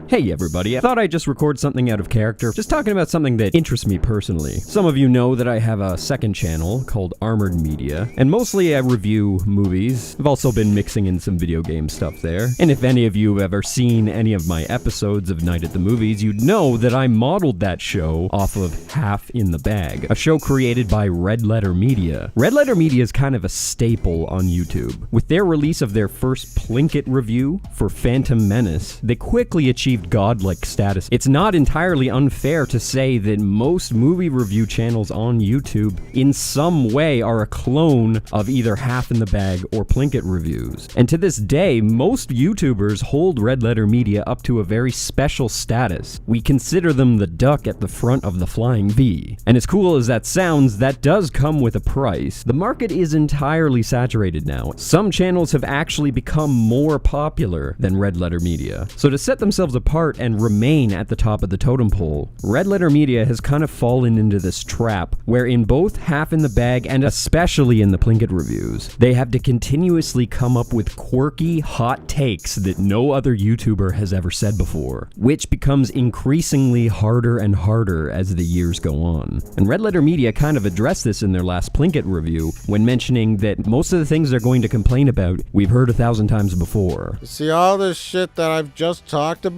Hey everybody, I thought I'd just record something out of character, just talking about something that interests me personally. Some of you know that I have a second channel called Armoured Media, and mostly I review movies. I've also been mixing in some video game stuff there. And if any of you have ever seen any of my episodes of Night at the Movies, you'd know that I modeled that show off of Half in the Bag, a show created by Red Letter Media. Red Letter Media is kind of a staple on YouTube. With their release of their first Plinkett review for Phantom Menace, they quickly achieved godlike status. It's not entirely unfair to say that most movie review channels on YouTube in some way are a clone of either Half in the Bag or Plinkett reviews. And to this day, most YouTubers hold Red Letter Media up to a very special status. We consider them the duck at the front of the flying V. And as cool as that sounds, that does come with a price. The market is entirely saturated now. Some channels have actually become more popular than Red Letter Media. So to set themselves apart and remain at the top of the totem pole, Red Letter Media has kind of fallen into this trap where in both Half in the Bag and especially in the Plinkett reviews, they have to continuously come up with quirky, hot takes that no other YouTuber has ever said before, which becomes increasingly harder and harder as the years go on. And Red Letter Media kind of addressed this in their last Plinkett review when mentioning that most of the things they're going to complain about, we've heard 1,000 times before. See, all this shit that I've just talked about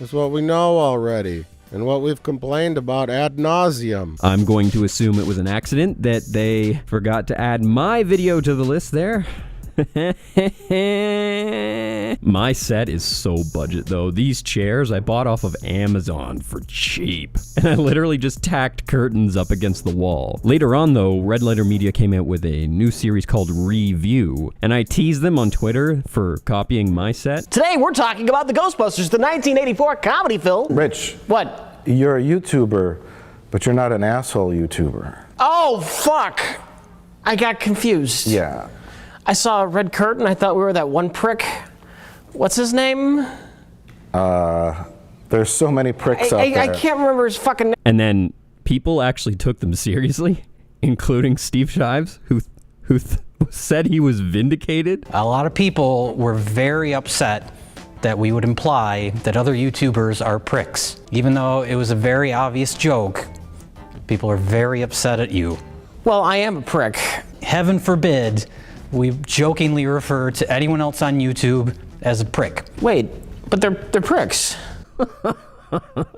is what we know already, and what we've complained about ad nauseum. I'm going to assume it was an accident that they forgot to add my video to the list there. My set is so budget though. These chairs I bought off of Amazon for cheap. And I literally just tacked curtains up against the wall. Later on though, Red Letter Media came out with a new series called Review, and I teased them on Twitter for copying my set. Today we're talking about the Ghostbusters, the 1984 comedy film. Rich. What? You're a YouTuber, but you're not an asshole YouTuber. Oh, fuck. I got confused. Yeah. I saw a red curtain. I thought we were that one prick. What's his name? There's so many pricks out there. I can't remember his fucking name. And then people actually took them seriously, including Steve Shives, who said he was vindicated. A lot of people were very upset that we would imply that other YouTubers are pricks. Even though it was a very obvious joke, people are very upset at you. Well, I am a prick. Heaven forbid we jokingly refer to anyone else on YouTube as a prick. Wait, but they're pricks.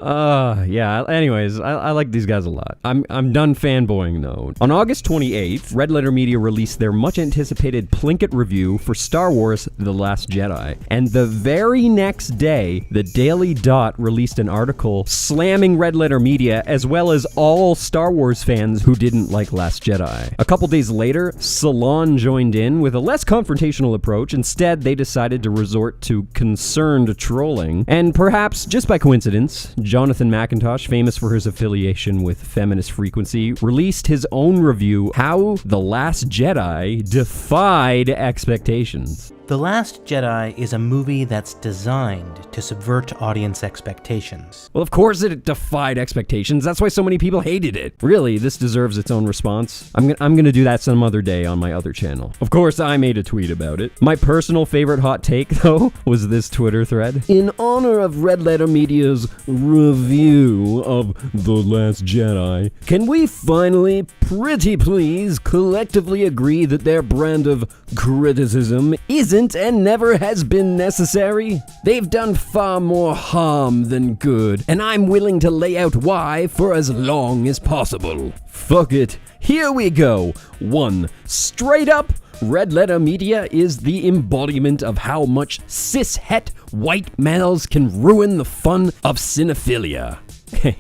Yeah, anyways, I like these guys a lot. I'm done fanboying though. On August 28th, Red Letter Media released their much anticipated Plinkett review for Star Wars The Last Jedi. And the very next day, the Daily Dot released an article slamming Red Letter Media as well as all Star Wars fans who didn't like Last Jedi. A couple days later, Salon joined in with a less confrontational approach. Instead, they decided to resort to concerned trolling. And perhaps just by coincidence, Jonathan McIntosh, famous for his affiliation with Feminist Frequency, released his own review, How The Last Jedi Defied Expectations. The Last Jedi is a movie that's designed to subvert audience expectations. Well, of course it defied expectations. That's why so many people hated it. Really, this deserves its own response. I'm gonna do that some other day on my other channel. Of course, I made a tweet about it. My personal favorite hot take, though, was this Twitter thread. In honor of Red Letter Media's review of The Last Jedi, can we finally, pretty please, collectively agree that their brand of criticism isn't and never has been necessary? They've done far more harm than good, and I'm willing to lay out why for as long as possible. Fuck it. Here we go. 1. Straight up, Red Letter Media is the embodiment of how much cis-het white males can ruin the fun of cinephilia. Okay,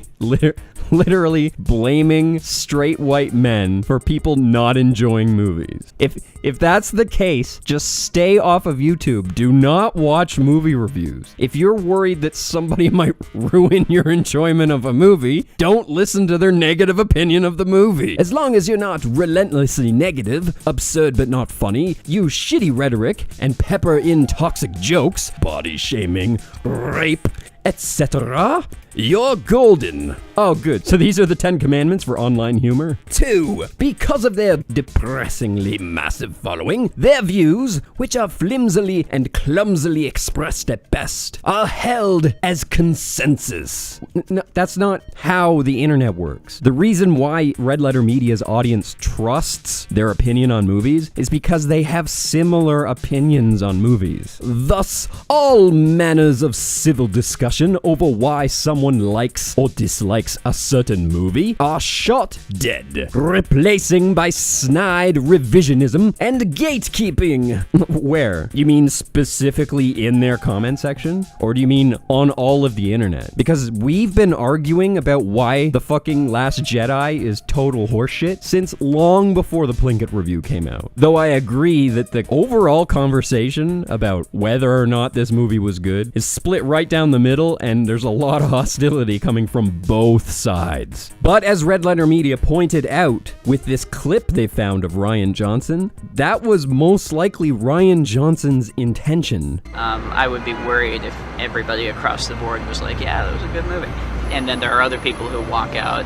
literally blaming straight white men for people not enjoying movies. If that's the case, just stay off of YouTube. Do not watch movie reviews. If you're worried that somebody might ruin your enjoyment of a movie, don't listen to their negative opinion of the movie. As long as you're not relentlessly negative, absurd but not funny, use shitty rhetoric, and pepper in toxic jokes, body shaming, rape, etc., You're golden. Oh, good. So these are the 10 commandments for online humor? 2. Because of their depressingly massive following, their views, which are flimsily and clumsily expressed at best, are held as consensus. No, that's not how the internet works. The reason why Red Letter Media's audience trusts their opinion on movies is because they have similar opinions on movies. Thus, all manners of civil discussion over why someone likes or dislikes a certain movie are shot dead, replacing by snide revisionism and gatekeeping. Where? You mean specifically in their comment section? Or do you mean on all of the internet? Because we've been arguing about why the fucking Last Jedi is total horseshit since long before the Plinkett review came out. Though I agree that the overall conversation about whether or not this movie was good is split right down the middle, and there's a lot of hostility coming from both sides. But as Red Letter Media pointed out with this clip they found of Rian Johnson, that was most likely Rian Johnson's intention. I would be worried if everybody across the board was like, yeah, that was a good movie. And then there are other people who walk out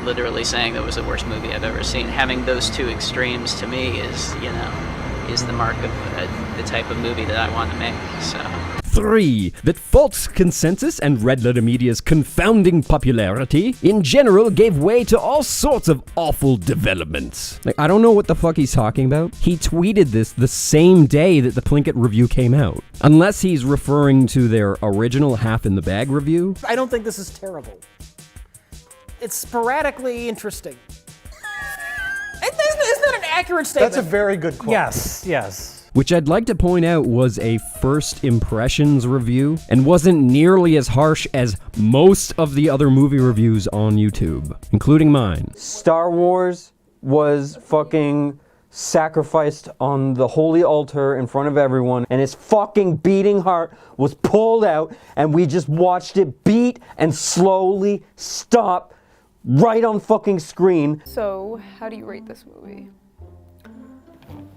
literally saying that was the worst movie I've ever seen. Having those two extremes to me is the mark of the type of movie that I want to make, so... 3. That false consensus and Red Letter Media's confounding popularity in general gave way to all sorts of awful developments. I don't know what the fuck he's talking about. He tweeted this the same day that the Plinkett review came out. Unless he's referring to their original Half in the Bag review. I don't think this is terrible. It's sporadically interesting. Isn't that an accurate statement? That's a very good quote. Yes. Which I'd like to point out was a first impressions review and wasn't nearly as harsh as most of the other movie reviews on YouTube, including mine. Star Wars was fucking sacrificed on the holy altar in front of everyone, and his fucking beating heart was pulled out, and we just watched it beat and slowly stop right on fucking screen. So, how do you rate this movie?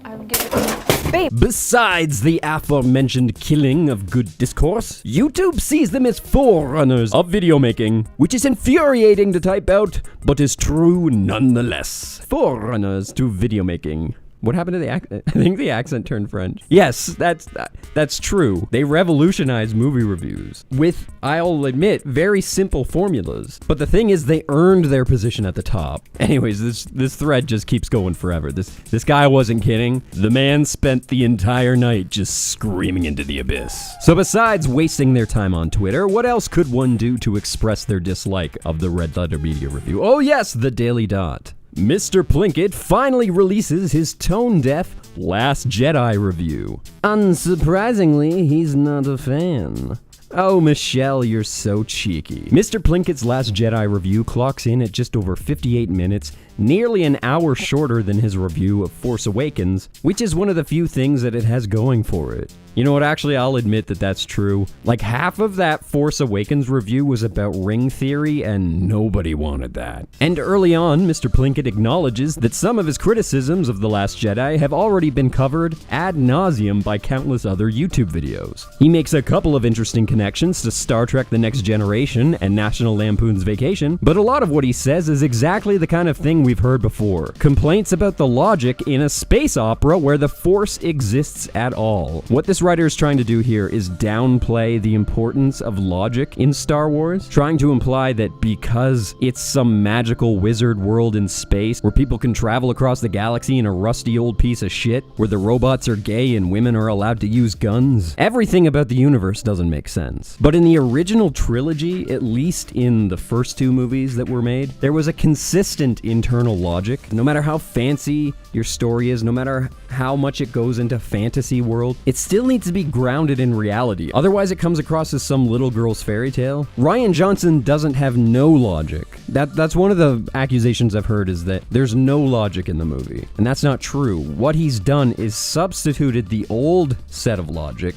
I would give it... Babe! Besides the aforementioned killing of good discourse, YouTube sees them as forerunners of video making, which is infuriating to type out, but is true nonetheless. Forerunners to video making. What happened to the accent? I think the accent turned French. Yes, that's true. They revolutionized movie reviews with, I'll admit, very simple formulas. But the thing is, they earned their position at the top. Anyways, this thread just keeps going forever. This guy wasn't kidding. The man spent the entire night just screaming into the abyss. So besides wasting their time on Twitter, what else could one do to express their dislike of the Red Letter Media review? Oh yes, the Daily Dot. Mr. Plinkett finally releases his tone-deaf Last Jedi review. Unsurprisingly, he's not a fan. Oh, Michelle, you're so cheeky. Mr. Plinkett's Last Jedi review clocks in at just over 58 minutes, nearly an hour shorter than his review of Force Awakens, which is one of the few things that it has going for it. You know what, actually, I'll admit that that's true. Like, half of that Force Awakens review was about ring theory, and nobody wanted that. And early on, Mr. Plinkett acknowledges that some of his criticisms of The Last Jedi have already been covered ad nauseum by countless other YouTube videos. He makes a couple of interesting connections to Star Trek The Next Generation and National Lampoon's Vacation, but a lot of what he says is exactly the kind of thing we've heard before. Complaints about the logic in a space opera where the Force exists at all. What this writer is trying to do here is downplay the importance of logic in Star Wars, trying to imply that because it's some magical wizard world in space where people can travel across the galaxy in a rusty old piece of shit, where the robots are gay and women are allowed to use guns, everything about the universe doesn't make sense. But in the original trilogy, at least in the first two movies that were made, there was a consistent internal logic. No matter how fancy your story is, no matter how much it goes into fantasy world, it still needs to be grounded in reality. Otherwise, it comes across as some little girl's fairy tale. Rian Johnson doesn't have no logic. That's one of the accusations I've heard, is that there's no logic in the movie. And that's not true. What he's done is substituted the old set of logic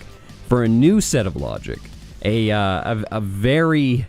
for a new set of logic. A very,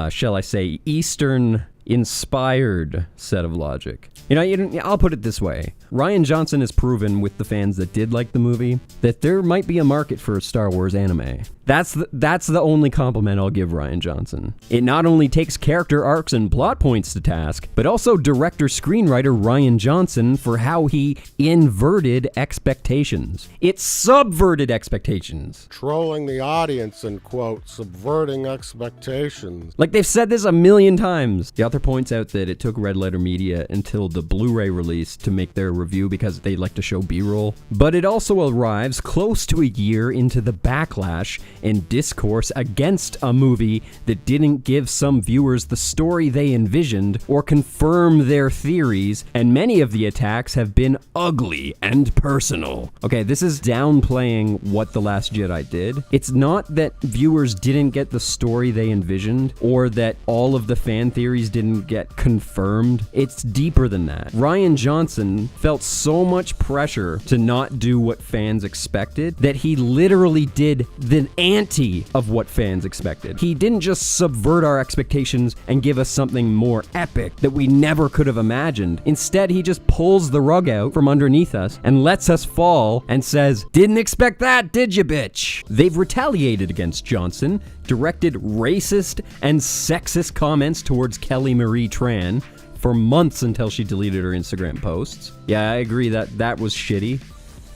shall I say, Eastern inspired set of logic. You know, I'll put it this way. Rian Johnson has proven with the fans that did like the movie that there might be a market for a Star Wars anime. That's the only compliment I'll give Rian Johnson. It not only takes character arcs and plot points to task, but also director-screenwriter Rian Johnson for how he inverted expectations. It subverted expectations. Trolling the audience and, quote, subverting expectations. Like they've said this a million times. The author points out that it took Red Letter Media until the Blu-ray release to make their review because they like to show B-roll. But it also arrives close to a year into the backlash and discourse against a movie that didn't give some viewers the story they envisioned or confirm their theories, and many of the attacks have been ugly and personal. Okay, this is downplaying what The Last Jedi did. It's not that viewers didn't get the story they envisioned or that all of the fan theories didn't get confirmed. It's deeper than that. Rian Johnson felt so much pressure to not do what fans expected that he literally did the anti of what fans expected. He didn't just subvert our expectations and give us something more epic that we never could have imagined. Instead, he just pulls the rug out from underneath us and lets us fall and says, "Didn't expect that, did you, bitch?" They've retaliated against Johnson, directed racist and sexist comments towards Kelly Marie Tran for months until she deleted her Instagram posts. Yeah, I agree that was shitty.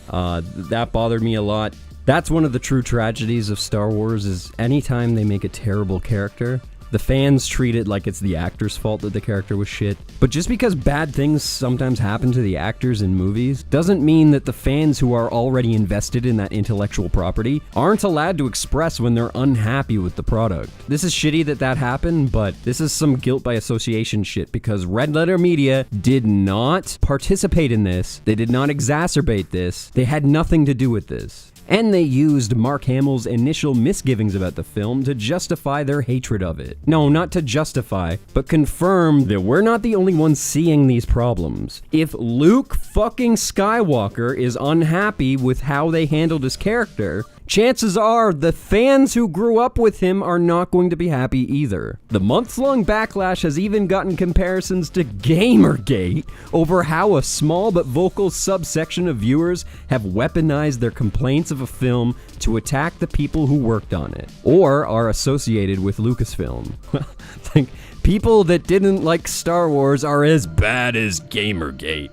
That bothered me a lot. That's one of the true tragedies of Star Wars is anytime they make a terrible character, the fans treat it like it's the actor's fault that the character was shit. But just because bad things sometimes happen to the actors in movies doesn't mean that the fans who are already invested in that intellectual property aren't allowed to express when they're unhappy with the product. This is shitty that happened, but this is some guilt by association shit because Red Letter Media did not participate in this. They did not exacerbate this. They had nothing to do with this. And they used Mark Hamill's initial misgivings about the film to justify their hatred of it. No, not to justify, but confirm that we're not the only ones seeing these problems. If Luke fucking Skywalker is unhappy with how they handled his character, chances are the fans who grew up with him are not going to be happy either. The months-long backlash has even gotten comparisons to Gamergate over how a small but vocal subsection of viewers have weaponized their complaints of a film to attack the people who worked on it, or are associated with Lucasfilm. Like, people that didn't like Star Wars are as bad as Gamergate.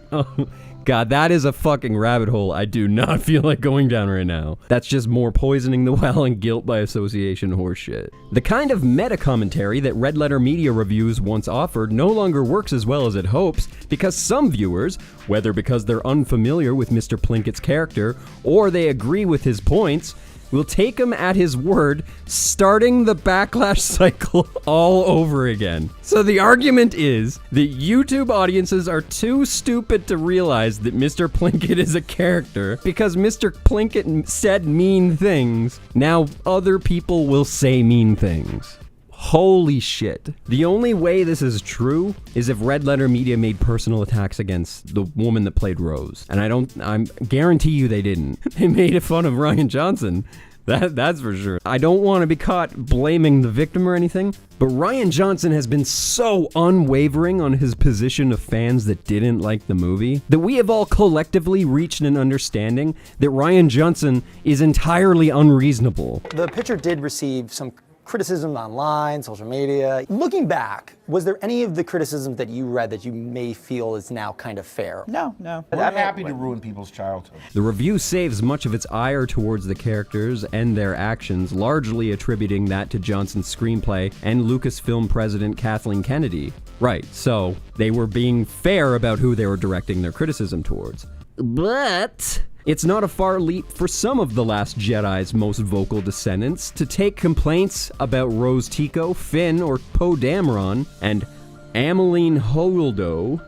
God, that is a fucking rabbit hole I do not feel like going down right now. That's just more poisoning the well and guilt by association horseshit. The kind of meta-commentary that Red Letter Media reviews once offered no longer works as well as it hopes because some viewers, whether because they're unfamiliar with Mr. Plinkett's character or they agree with his points, will take him at his word, starting the backlash cycle all over again. So the argument is that YouTube audiences are too stupid to realize that Mr. Plinkett is a character because Mr. Plinkett said mean things. Now other people will say mean things. Holy shit. The only way this is true is if Red Letter Media made personal attacks against the woman that played Rose. And I guarantee you they didn't. They made fun of Rian Johnson. That's for sure. I don't want to be caught blaming the victim or anything, but Rian Johnson has been so unwavering on his position of fans that didn't like the movie that we have all collectively reached an understanding that Rian Johnson is entirely unreasonable. The picture did receive some criticism online, social media. Looking back, was there any of the criticisms that you read that you may feel is now kind of fair? No. I'm happy to ruin people's childhood. The review saves much of its ire towards the characters and their actions, largely attributing that to Johnson's screenplay and Lucasfilm president Kathleen Kennedy. Right, so they were being fair about who they were directing their criticism towards. But it's not a far leap for some of The Last Jedi's most vocal descendants to take complaints about Rose Tico, Finn, or Poe Dameron, and Ameline Holdo,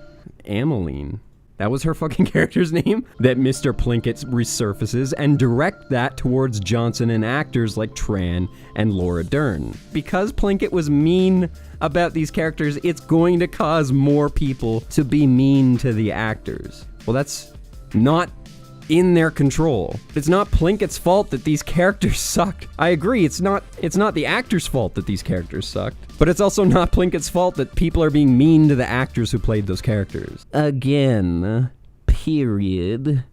that was her fucking character's name, that Mr. Plinkett resurfaces and direct that towards Johnson and actors like Tran and Laura Dern. Because Plinkett was mean about these characters, it's going to cause more people to be mean to the actors. Well, that's not in their control. It's not Plinkett's fault that these characters sucked. I agree, it's not the actor's fault that these characters sucked, but it's also not Plinkett's fault that people are being mean to the actors who played those characters. Again, period.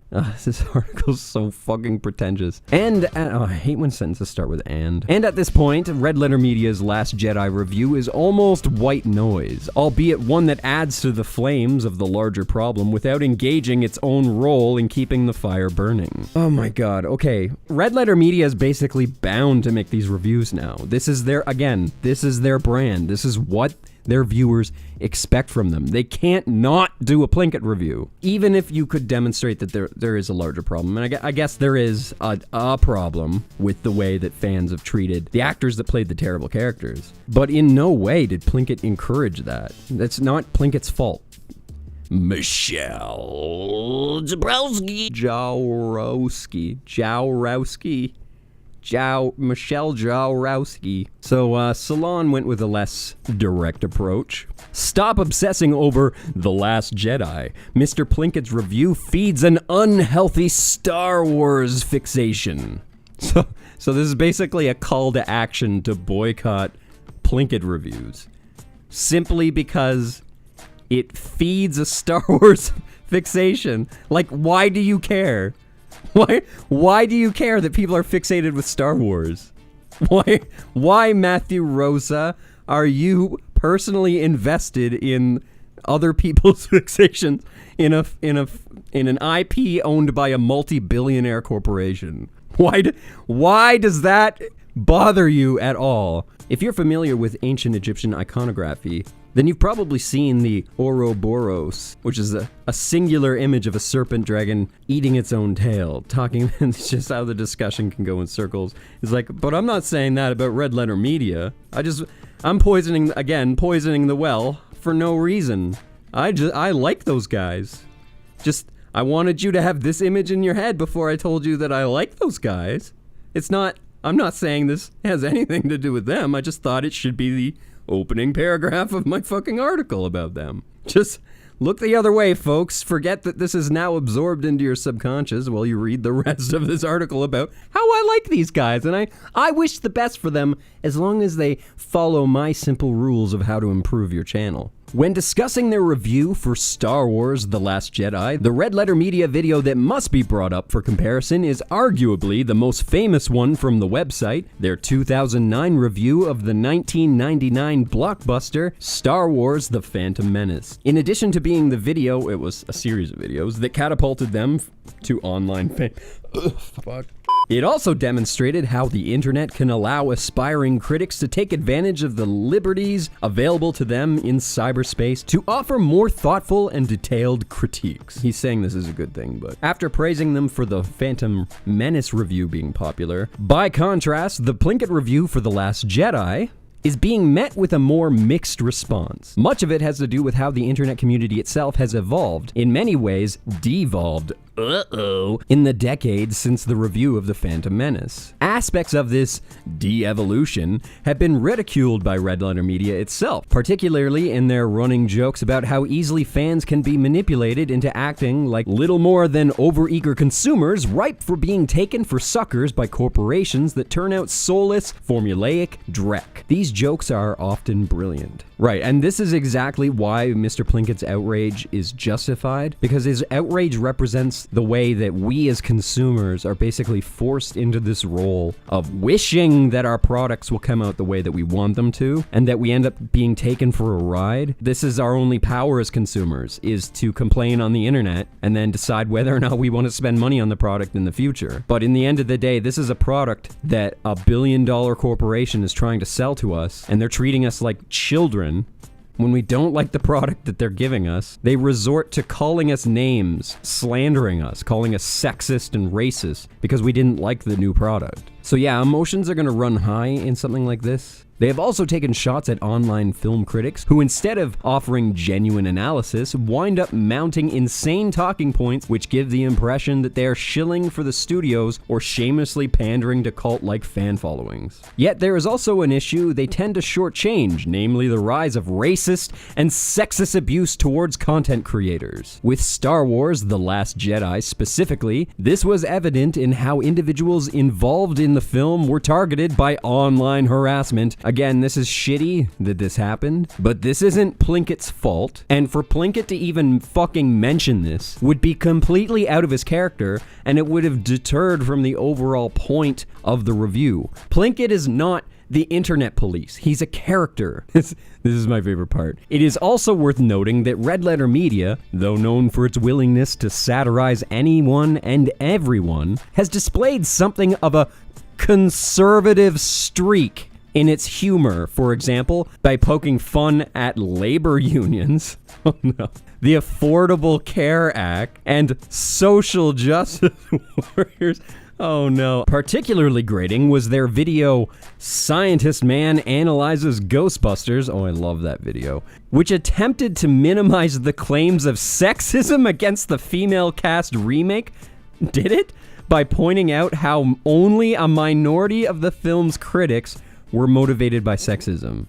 This article's so fucking pretentious. And, I hate when sentences start with and. And at this point, Red Letter Media's Last Jedi review is almost white noise, albeit one that adds to the flames of the larger problem without engaging its own role in keeping the fire burning. Oh my god, okay. Red Letter Media is basically bound to make these reviews now. This is their brand. This is what their viewers expect from them. They can't not do a Plinkett review, even if you could demonstrate that there is a larger problem. And I guess there is a problem with the way that fans have treated the actors that played the terrible characters. But in no way did Plinkett encourage that. That's not Plinkett's fault. Michelle Jaworski. Michelle Jaworski. So, Salon went with a less direct approach. Stop obsessing over The Last Jedi. Mr. Plinkett's review feeds an unhealthy Star Wars fixation. So this is basically a call to action to boycott Plinkett reviews. Simply because it feeds a Star Wars fixation. Like, why do you care? Why do you care that people are fixated with Star Wars? Why, Matthew Rosa, are you personally invested in other people's fixations in an IP owned by a multi-billionaire corporation? Why does that bother you at all? If you're familiar with ancient Egyptian iconography, then you've probably seen the Ouroboros, which is a singular image of a serpent dragon eating its own tail. It's just how the discussion can go in circles. It's like, but I'm not saying that about Red Letter Media. I'm poisoning the well for no reason. I like those guys. I wanted you to have this image in your head before I told you that I like those guys. I'm not saying this has anything to do with them. I just thought it should be the opening paragraph of my fucking article about them. Just look the other way, folks. Forget that this is now absorbed into your subconscious while you read the rest of this article about how I like these guys, and I wish the best for them as long as they follow my simple rules of how to improve your channel. When discussing their review for Star Wars The Last Jedi, the Red Letter Media video that must be brought up for comparison is arguably the most famous one from the website, their 2009 review of the 1999 blockbuster Star Wars The Phantom Menace. In addition to being the video, it was a series of videos that catapulted them to online fame. Fuck. It also demonstrated how the internet can allow aspiring critics to take advantage of the liberties available to them in cyberspace to offer more thoughtful and detailed critiques. He's saying this is a good thing, but after praising them for the Phantom Menace review being popular, by contrast, the Plinkett review for The Last Jedi is being met with a more mixed response. Much of it has to do with how the internet community itself has evolved, in many ways, devolved, in the decades since the review of The Phantom Menace. Aspects of this de-evolution have been ridiculed by Red Letter Media itself, particularly in their running jokes about how easily fans can be manipulated into acting like little more than overeager consumers ripe for being taken for suckers by corporations that turn out soulless, formulaic dreck. These jokes are often brilliant. Right, and this is exactly why Mr. Plinkett's outrage is justified, because his outrage represents the way that we as consumers are basically forced into this role of wishing that our products will come out the way that we want them to, and that we end up being taken for a ride. This is our only power as consumers, is to complain on the internet and then decide whether or not we want to spend money on the product in the future. But in the end of the day, this is a product that a billion-dollar corporation is trying to sell to us, and they're treating us like children. When we don't like the product that they're giving us, they resort to calling us names, slandering us, calling us sexist and racist because we didn't like the new product. So yeah, emotions are gonna run high in something like this. They have also taken shots at online film critics who, instead of offering genuine analysis, wind up mounting insane talking points which give the impression that they are shilling for the studios or shamelessly pandering to cult-like fan followings. Yet there is also an issue they tend to shortchange, namely the rise of racist and sexist abuse towards content creators. With Star Wars The Last Jedi specifically, this was evident in how individuals involved in the the film were targeted by online harassment. Again, this is shitty that this happened, but this isn't Plinkett's fault. And for Plinkett to even fucking mention this would be completely out of his character, and it would have deterred from the overall point of the review. Plinkett is not the internet police. He's a character. This is my favorite part. It is also worth noting that Red Letter Media, though known for its willingness to satirize anyone and everyone, has displayed something of a conservative streak in its humor, for example, by poking fun at labor unions, oh no, the Affordable Care Act, and social justice warriors. Oh no. Particularly grating was their video, Scientist Man Analyzes Ghostbusters. Oh, I love that video. Which attempted to minimize the claims of sexism against the female cast remake. Did it? By pointing out how only a minority of the film's critics were motivated by sexism.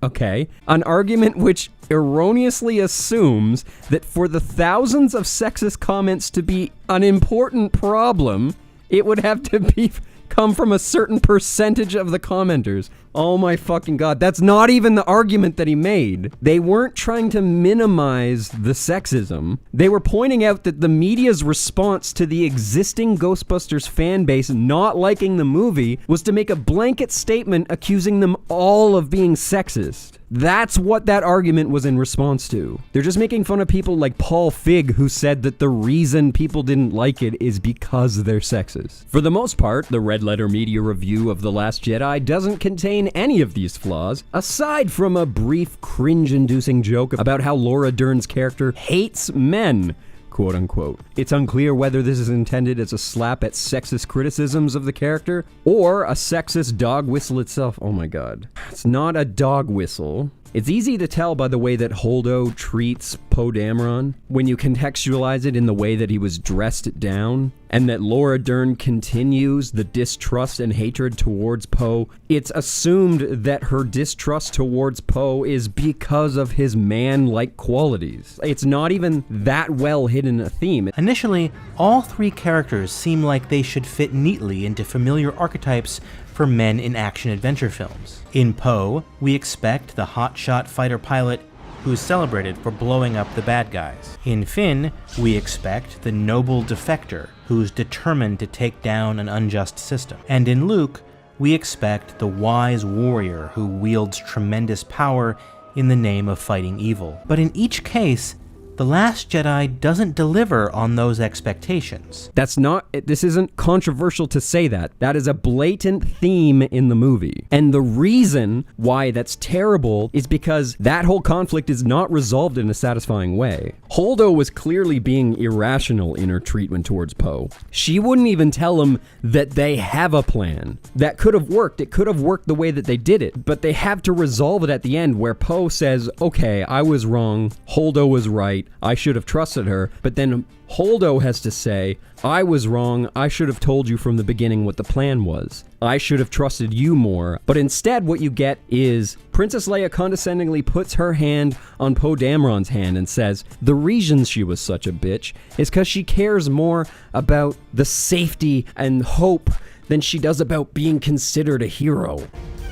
Okay. An argument which erroneously assumes that for the thousands of sexist comments to be an important problem, it would have to come from a certain percentage of the commenters. Oh my fucking god, that's not even the argument that he made. They weren't trying to minimize the sexism. They were pointing out that the media's response to the existing Ghostbusters fan base not liking the movie was to make a blanket statement accusing them all of being sexist. That's what that argument was in response to. They're just making fun of people like Paul Fig, who said that the reason people didn't like it is because they're sexist. For the most part, the Red Letter Media review of The Last Jedi doesn't contain any of these flaws, aside from a brief cringe-inducing joke about how Laura Dern's character hates men, quote unquote. It's unclear whether this is intended as a slap at sexist criticisms of the character or a sexist dog whistle itself. Oh my god. It's not a dog whistle. It's easy to tell by the way that Holdo treats Poe Dameron when you contextualize it in the way that he was dressed down, and that Laura Dern continues the distrust and hatred towards Poe. It's assumed that her distrust towards Poe is because of his man-like qualities. It's not even that well hidden a theme. Initially, all three characters seem like they should fit neatly into familiar archetypes for men in action-adventure films. In Poe, we expect the hotshot fighter pilot who's celebrated for blowing up the bad guys. In Finn, we expect the noble defector who's determined to take down an unjust system. And in Luke, we expect the wise warrior who wields tremendous power in the name of fighting evil. But in each case, The Last Jedi doesn't deliver on those expectations. This isn't controversial to say that. That is a blatant theme in the movie. And the reason why that's terrible is because that whole conflict is not resolved in a satisfying way. Holdo was clearly being irrational in her treatment towards Poe. She wouldn't even tell him that they have a plan. That could have worked. It could have worked the way that they did it. But they have to resolve it at the end where Poe says, okay, I was wrong. Holdo was right. I should have trusted her. But then Holdo has to say, I was wrong. I should have told you from the beginning what the plan was. I should have trusted you more. But instead, what you get is Princess Leia condescendingly puts her hand on Poe Dameron's hand and says, the reason she was such a bitch is because she cares more about the safety and hope than she does about being considered a hero.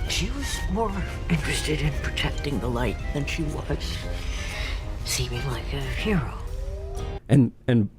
She was more interested in protecting the light than she was seeming like a hero. And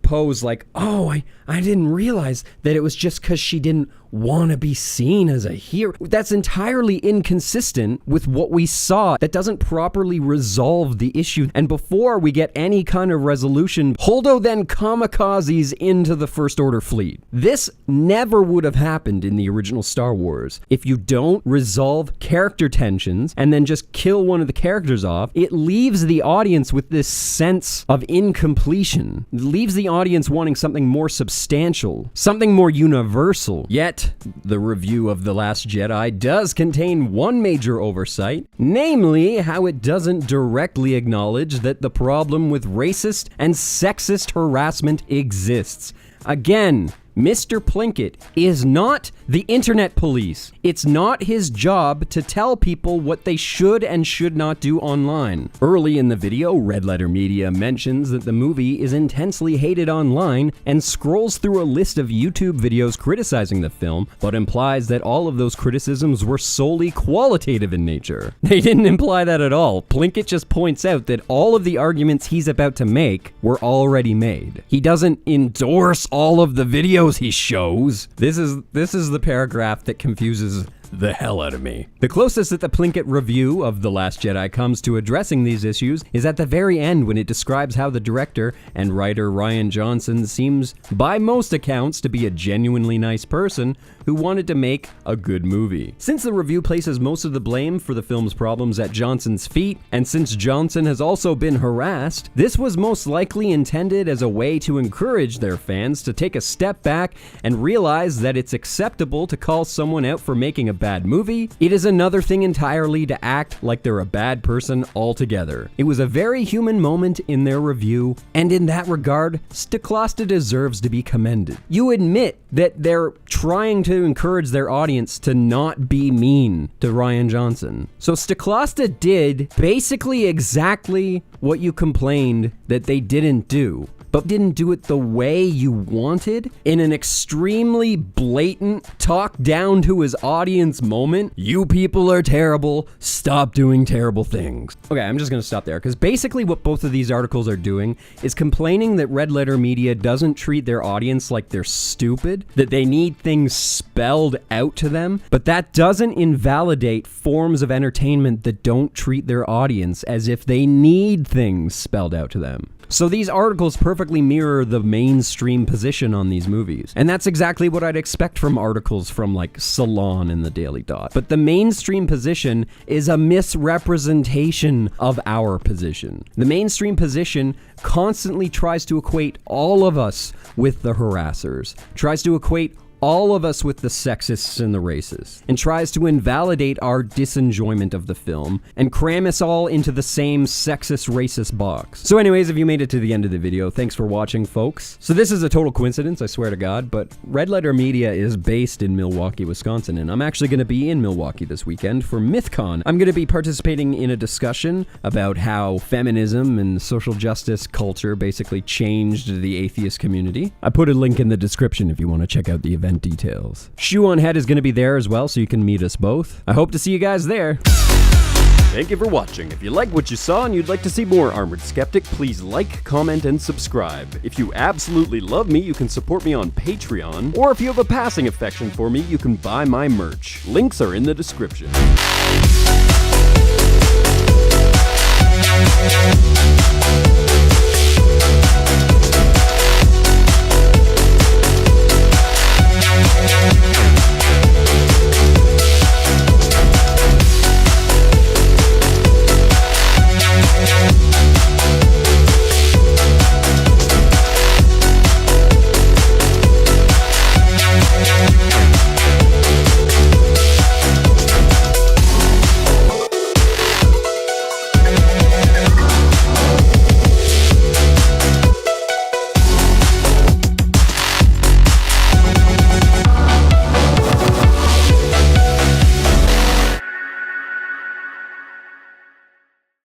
Poe's like, oh, I didn't realize that it was just because she didn't want to be seen as a hero. That's entirely inconsistent with what we saw. That doesn't properly resolve the issue. And before we get any kind of resolution, Holdo then kamikazes into the First Order fleet. This never would have happened in the original Star Wars. If you don't resolve character tensions and then just kill one of the characters off, it leaves the audience with this sense of incompletion. It leaves the audience wanting something more substantial, something more universal. Yet, the review of The Last Jedi does contain one major oversight, namely how it doesn't directly acknowledge that the problem with racist and sexist harassment exists. Again, Mr. Plinkett is not the internet police. It's not his job to tell people what they should and should not do online. Early in the video, Red Letter Media mentions that the movie is intensely hated online and scrolls through a list of YouTube videos criticizing the film, but implies that all of those criticisms were solely qualitative in nature. They didn't imply that at all. Plinkett just points out that all of the arguments he's about to make were already made. He doesn't endorse all of the videos he shows. This is the paragraph that confuses the hell out of me. The closest that the Plinkett review of The Last Jedi comes to addressing these issues is at the very end when it describes how the director and writer Rian Johnson seems, by most accounts, to be a genuinely nice person who wanted to make a good movie. Since the review places most of the blame for the film's problems at Johnson's feet, and since Johnson has also been harassed, this was most likely intended as a way to encourage their fans to take a step back and realize that it's acceptable to call someone out for making a bad movie. It is another thing entirely to act like they're a bad person altogether. It was a very human moment in their review, and in that regard, Stoklosta deserves to be commended. You admit that they're trying to encourage their audience to not be mean to Rian Johnson. So Stoklosta did basically exactly what you complained that they didn't do, but didn't do it the way you wanted. In an extremely blatant talk down to his audience moment. You people are terrible, stop doing terrible things. Okay, I'm just gonna stop there, because basically what both of these articles are doing is complaining that Red Letter Media doesn't treat their audience like they're stupid, that they need things spelled out to them, but that doesn't invalidate forms of entertainment that don't treat their audience as if they need things spelled out to them. So these articles perfectly mirror the mainstream position on these movies. And that's exactly what I'd expect from articles from like Salon and the Daily Dot. But the mainstream position is a misrepresentation of our position. The mainstream position constantly tries to equate all of us with the harassers, tries to equate all of us with the sexists and the racists, and tries to invalidate our disenjoyment of the film and cram us all into the same sexist racist box. So anyways, if you made it to the end of the video, thanks for watching, folks. So this is a total coincidence, I swear to God, but Red Letter Media is based in Milwaukee, Wisconsin, and I'm actually going to be in Milwaukee this weekend for MythCon. I'm going to be participating in a discussion about how feminism and social justice culture basically changed the atheist community. I put a link in the description if you want to check out the event details. Shoe on Head is going to be there as well, so you can meet us both. I hope to see you guys there. Thank you for watching. If you like what you saw and you'd like to see more Armored Skeptic, please like, comment, and subscribe. If you absolutely love me, you can support me on Patreon, or if you have a passing affection for me, you can buy my merch. Links are in the description.